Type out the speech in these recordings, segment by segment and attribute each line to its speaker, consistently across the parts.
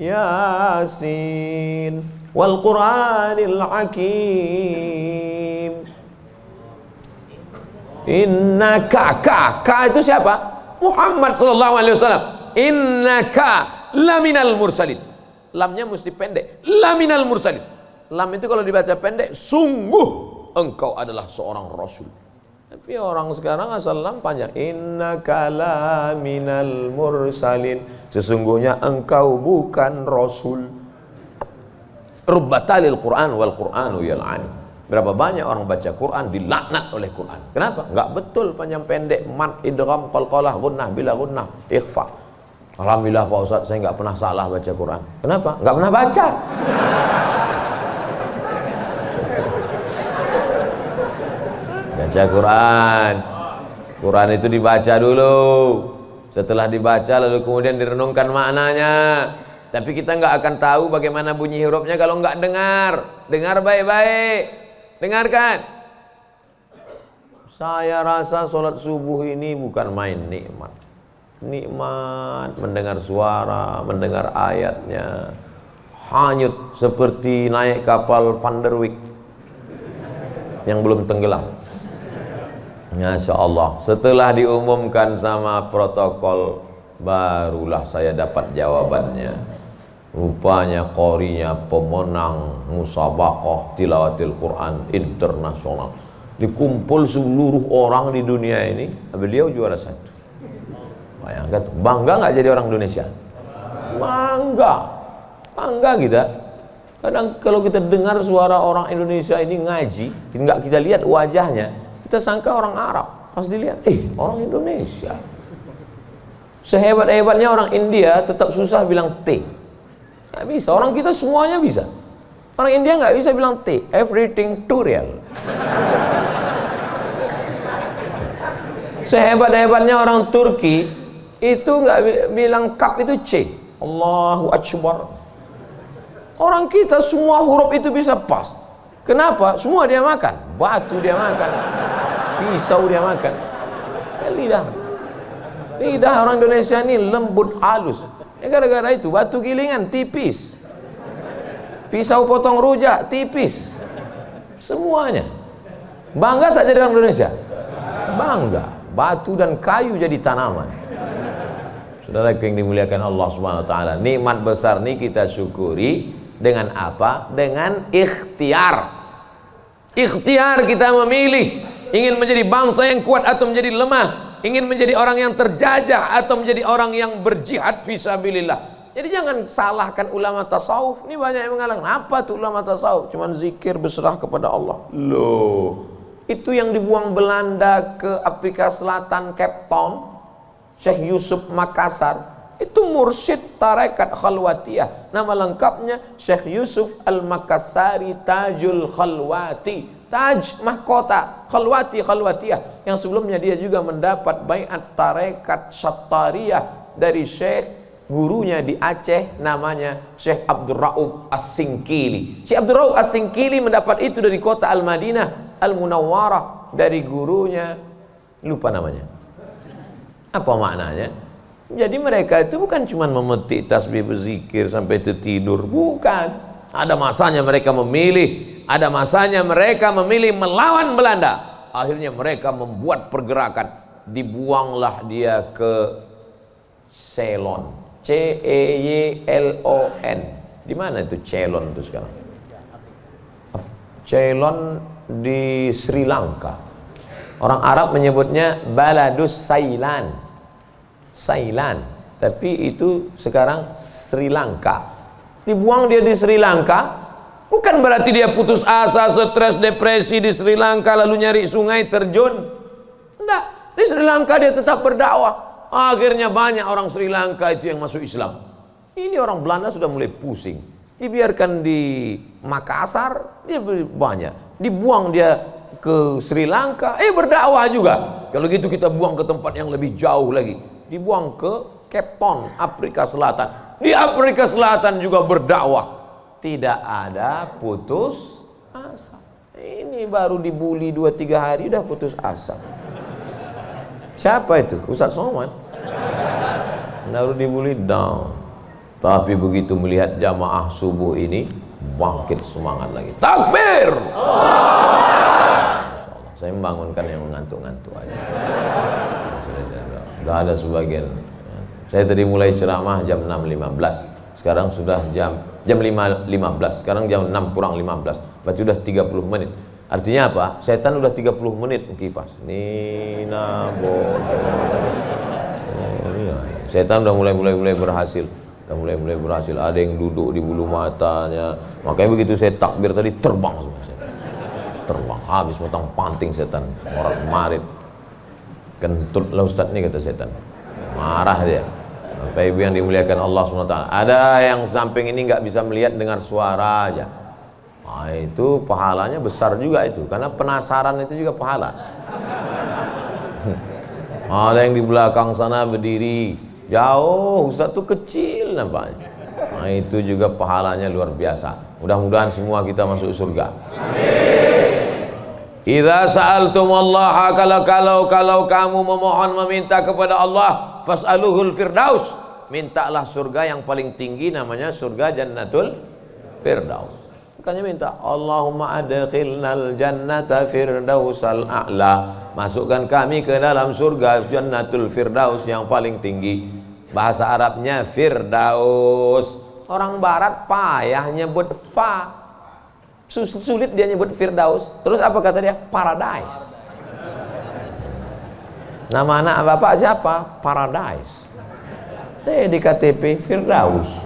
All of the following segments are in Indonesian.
Speaker 1: Yasin wal Qur'anil Hakim. Innaka, ka itu siapa? Muhammad sallallahu alaihi wasallam. Innaka laminal mursalin. Lamnya mesti pendek. Laminal mursalin. Lam itu kalau dibaca pendek, sungguh engkau adalah seorang rasul. Tapi orang sekarang asal lam panjang. Innaka laminal mursalin. Sesungguhnya engkau bukan rasul. Rubbatalil Qur'an wal Qur'anu yal'ani. Berapa banyak orang baca Quran dilaknat oleh Quran. Kenapa? Enggak betul panjang pendek, mad, idgham, qalqalah, gunnah, bila gunnah, ikhfa. Alhamdulillah Pak Ustaz, saya enggak pernah salah baca Quran. Kenapa? Enggak pernah baca. Baca Quran. Quran itu dibaca dulu. Setelah dibaca lalu kemudian direnungkan maknanya. Tapi kita enggak akan tahu bagaimana bunyi hurufnya kalau enggak dengar. Dengar baik-baik. Dengarkan. Saya rasa sholat subuh ini bukan main nikmat. Nikmat mendengar suara, mendengar ayatnya. Hanyut seperti naik kapal Van der Wijk yang belum tenggelam. Masya Allah. Setelah diumumkan sama protokol, barulah saya dapat jawabannya. Rupanya qorinya pemenang musabaqah tilawatil Quran internasional. Dikumpul seluruh orang di dunia ini, beliau juara 1. Bayangkan, bangga nggak jadi orang Indonesia? Bangga, bangga kita. Kadang kalau kita dengar suara orang Indonesia ini ngaji, nggak kita lihat wajahnya, kita sangka orang Arab. Pas dilihat, orang Indonesia. Sehebat-hebatnya orang India tetap susah bilang T. Nggak bisa, orang kita semuanya bisa. Orang India nggak bisa bilang T, everything too real. Sehebat-hebatnya orang Turki itu nggak bilang kap itu C. Allahu Akbar. Orang kita semua huruf itu bisa pas. Kenapa? Semua dia makan. Batu dia makan, pisau dia makan. Lidah orang Indonesia ini lembut halus. Gara-gara itu batu gilingan tipis, pisau potong rujak tipis, semuanya. Bangga tak jadi orang Indonesia? Bangga. Batu dan kayu jadi tanaman. Saudara yang dimuliakan Allah Subhanahu wa taala, nikmat besar ini kita syukuri dengan apa? Dengan ikhtiar. Ikhtiar kita memilih ingin menjadi bangsa yang kuat atau menjadi lemah, ingin menjadi orang yang terjajah atau menjadi orang yang berjihad fisabilillah. Jadi jangan salahkan ulama tasawuf. Ini banyak yang mengatakan, apa tuh ulama tasawuf? Cuman zikir berserah kepada Allah. Loh, itu yang dibuang Belanda ke Afrika Selatan, Cape Town, Syekh Yusuf Makassar. Itu mursyid tarekat khalwatiyah. Nama lengkapnya Syekh Yusuf Al-Makassari Tajul Khalwati. Taj mahkota, khalwati, khalwatiyah. Yang sebelumnya dia juga mendapat baiat tarekat Syattariyah dari Syekh gurunya di Aceh, namanya Syekh Abdul Rauf As-Singkili. Syekh Abdul Rauf As-Singkili mendapat itu dari kota Al-Madinah Al-Munawwarah, dari gurunya, lupa namanya. Apa maknanya? Jadi mereka itu bukan cuma memetik tasbih berzikir sampai tertidur, bukan. Ada masanya mereka memilih, ada masanya mereka memilih melawan Belanda. Akhirnya mereka membuat pergerakan. Dibuanglah dia ke Ceylon, Ceylon. Di mana itu Ceylon itu sekarang? Ceylon di Sri Lanka. Orang Arab menyebutnya Baladus Sailan, tapi itu sekarang Sri Lanka. Dibuang dia di Sri Lanka, bukan berarti dia putus asa, stres, depresi di Sri Lanka lalu nyari sungai terjun. Enggak, di Sri Lanka dia tetap berdakwah. Akhirnya banyak orang Sri Lanka itu yang masuk Islam. Ini orang Belanda sudah mulai pusing. Dibiarkan di Makassar, dia banyak. Dibuang dia ke Sri Lanka, berdakwah juga. Kalau gitu kita buang ke tempat yang lebih jauh lagi. Dibuang ke Cape Town, Afrika Selatan. Di Afrika Selatan juga berdakwah. Tidak ada putus asa. Ini baru dibully 2-3 hari udah putus asa. Siapa itu? Ustaz Somad. Baru dibully down. Tapi begitu melihat jamaah subuh ini, bangkit semangat lagi. Takbir! Saya membangunkan yang mengantuk-ngantuk aja. Sudah ada sebagian. Saya tadi mulai ceramah jam 6.15. Sekarang sudah jam 5.15. Sekarang jam 6 kurang 15. Berarti sudah 30 menit. Artinya apa? Setan udah 30 menit kipas. Nina setan udah mulai berhasil. Udah mulai berhasil. Ada yang duduk di bulu matanya. Makanya begitu saya takbir tadi terbang semua setan. Terbang habis potong panting setan. Orang kemarin kentut lah Ustaz nih, kata setan. Marah dia. Bapak Ibu yang dimuliakan Allah SWT. Ada yang samping ini nggak bisa melihat dengar suara aja. Nah, itu pahalanya besar juga itu, karena penasaran itu juga pahala. Ada yang di belakang sana berdiri jauh, Ustaz tuh kecil nampaknya. Nah, itu juga pahalanya luar biasa. Mudah-mudahan semua kita masuk surga. Idza sa'altumullaha, kalau kamu memohon meminta kepada Allah, fas'aluhul firdaus, mintalah surga yang paling tinggi, namanya surga Jannatul Firdaus. Makanya minta Allahumma adkhilnal jannata firdausal a'la, masukkan kami ke dalam surga Jannatul Firdaus yang paling tinggi. Bahasa Arabnya Firdaus. Orang barat payah nyebut fa, sulit dia nyebut Firdaus. Terus apa kata dia? Paradise. Nama anak bapak siapa? Paradise. Di KTP Firdaus.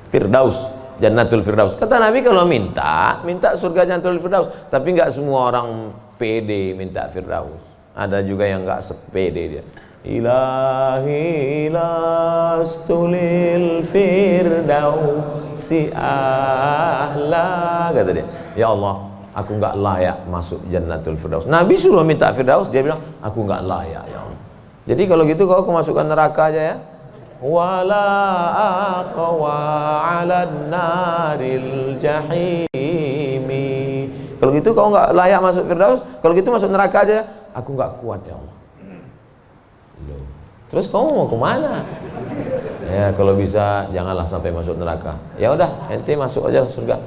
Speaker 1: Firdaus, Jannatul Firdaus. Kata Nabi kalau minta surga Jannatul Firdaus. Tapi nggak semua orang pede minta Firdaus. Ada juga yang nggak sepede dia. Ilahi lastulil firdausi ahla, kata dia. Ya Allah, aku nggak layak masuk Jannatul Firdaus. Nabi suruh minta Firdaus, dia bilang aku nggak layak ya Allah. Jadi kalau gitu kau masukkan neraka aja ya. Wala aqwa 'alan naril jahimi. Kalau gitu kau nggak layak masuk Firdaus, kalau gitu masuk neraka aja. Aku nggak kuat ya Allah. Terus kamu mau kemana? Ya kalau bisa janganlah sampai masuk neraka. Ya udah, ente masuk aja surga.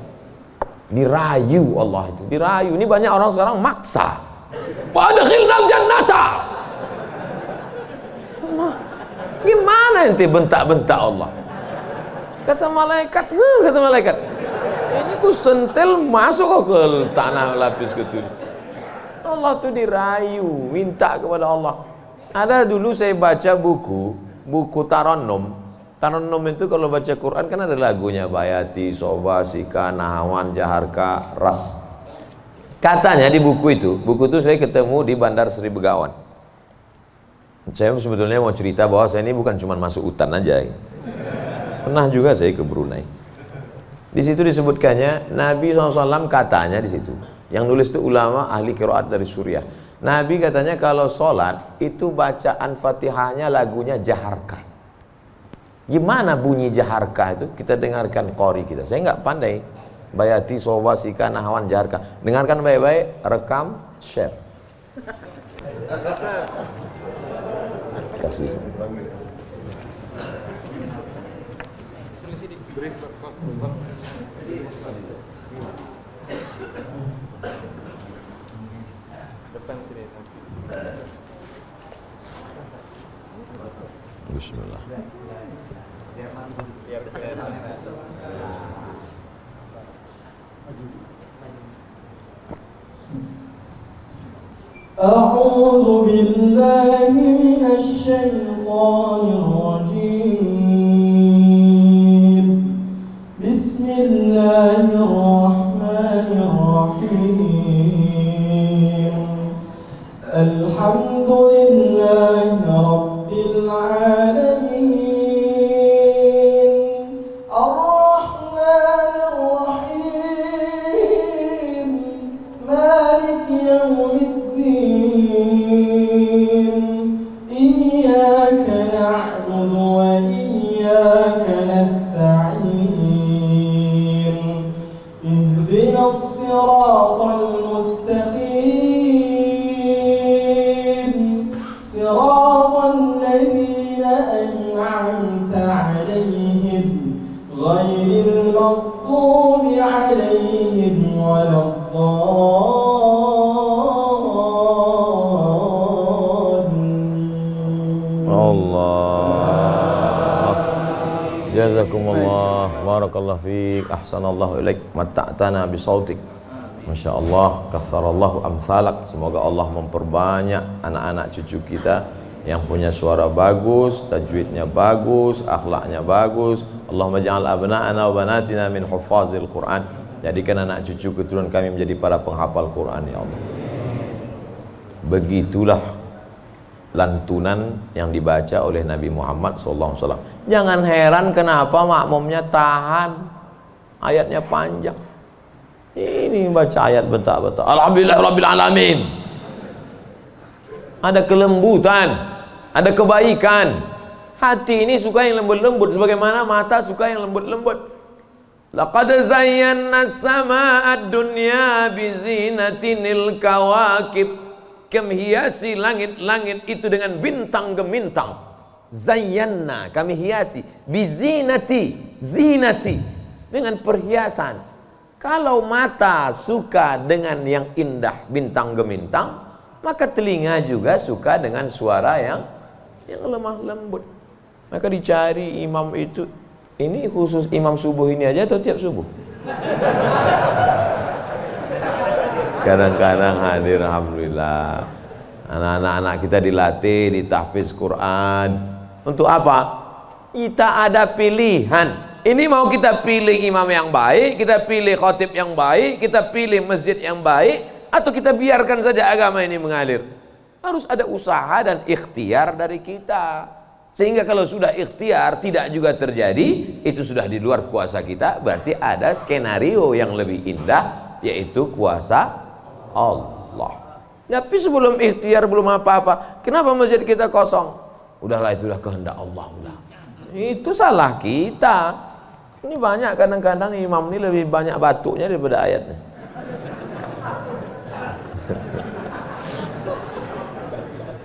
Speaker 1: Dirayu Allah itu, dirayu. Ini banyak orang sekarang maksa. Wadkhilnal jannata. Gimana ente bentak-bentak Allah? Kata malaikat, ini ku sentil masuk ke tanah lapis ketujuh. Allah tuh dirayu, minta kepada Allah. Ada dulu saya baca buku Tarannum. Tarannum itu kalau baca Quran kan ada lagunya, Bayati, Soba, Sika, Nahawan, Jaharka, Ras. Katanya di buku itu saya ketemu di Bandar Sri Begawan. Saya sebetulnya mau cerita bahwa saya ini bukan cuma masuk hutan aja. Pernah juga saya ke Brunei. Di situ disebutkannya Nabi SAW katanya di situ. Yang nulis itu ulama ahli qiraat dari Suriah. Nabi katanya kalau sholat itu bacaan Fatihahnya lagunya Jaharka. Gimana bunyi Jaharka itu? Kita dengarkan qori kita. Saya nggak pandai. Bayati, Soba, Sika, Nahawan, Jaharka. Dengarkan baik-baik, rekam, share. Kasih. Bismillah.
Speaker 2: أعوذ بالله من الشيطان الرجيم. بسم الله الرحمن الرحيم. الحمد لله رب العالمين. الرحمن الرحيم. مالك يوم الدين. إياك نعبد وإياك نستعين. اهدنا الصراط المستقيم. صراط
Speaker 1: Allah. Jazakumullah, barakallahu fiik, ahsanallahu ilaik, matta'tana bisautik. Masya Allah, katsarallahu amsalak. Semoga Allah memperbanyak anak-anak cucu kita yang punya suara bagus, tajwidnya bagus, akhlaknya bagus. Allahumma ja'al abna'ana wa banatina min huffazil Quran. Jadikan anak cucu keturunan kami menjadi para penghafal Quran, ya Allah. Begitulah lantunan yang dibaca oleh Nabi Muhammad SAW. Jangan heran kenapa makmumnya tahan, ayatnya panjang. Ini baca ayat bentak-bentak, alhamdulillah rabbil alamin. Ada kelembutan, ada kebaikan. Hati ini suka yang lembut-lembut, sebagaimana mata suka yang lembut-lembut. Laqad zayyana as-samaa'a ad-dunya bizinatinil kawakib. Kami hiasi langit-langit itu dengan bintang gemintang. Zayyana, kami hiasi bizinati, zinati, dengan perhiasan. Kalau mata suka dengan yang indah bintang gemintang, maka telinga juga suka dengan suara yang lemah lembut. Maka dicari imam itu. Ini khusus imam subuh ini aja atau tiap subuh? Kadang-kadang hadir, alhamdulillah. Anak-anak kita dilatih, ditahfiz Quran. Untuk apa? Kita ada pilihan. Ini mau kita pilih imam yang baik, kita pilih khatib yang baik, kita pilih masjid yang baik, atau kita biarkan saja agama ini mengalir. Harus ada usaha dan ikhtiar dari kita. Sehingga kalau sudah ikhtiar tidak juga terjadi, itu sudah di luar kuasa kita. Berarti ada skenario yang lebih indah, yaitu kuasa Allah. Tapi sebelum ikhtiar belum apa-apa, kenapa masjid kita kosong? Udahlah, itulah kehendak Allah. Udah. Itu salah kita. Ini banyak kadang-kadang imam ini lebih banyak batuknya daripada ayatnya.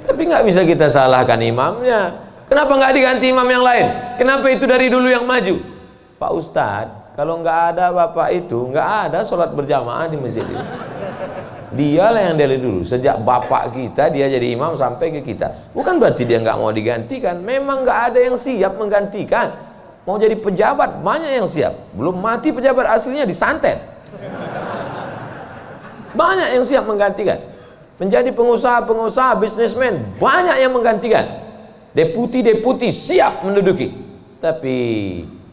Speaker 1: Tapi nggak bisa kita salahkan imamnya. Kenapa nggak diganti imam yang lain? Kenapa itu dari dulu yang maju? Pak Ustadz, kalau nggak ada bapak itu, nggak ada sholat berjamaah di masjid ini. Dialah yang dari dulu. Sejak bapak kita dia jadi imam sampai ke kita. Bukan berarti dia nggak mau digantikan. Memang nggak ada yang siap menggantikan. Mau jadi pejabat banyak yang siap. Belum mati pejabat aslinya disantet. Banyak yang siap menggantikan. Menjadi pengusaha-pengusaha, bisnismen banyak yang menggantikan. Deputi-deputi siap menduduki. Tapi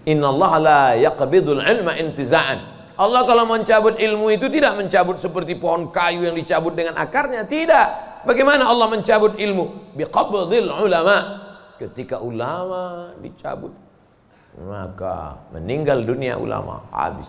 Speaker 1: innallaha la yaqbidul ilma intiza'an. Allah kalau mencabut ilmu itu tidak mencabut seperti pohon kayu yang dicabut dengan akarnya. Tidak. Bagaimana Allah mencabut ilmu? Biqabdil ulama. Ketika ulama dicabut, maka meninggal dunia ulama, habis.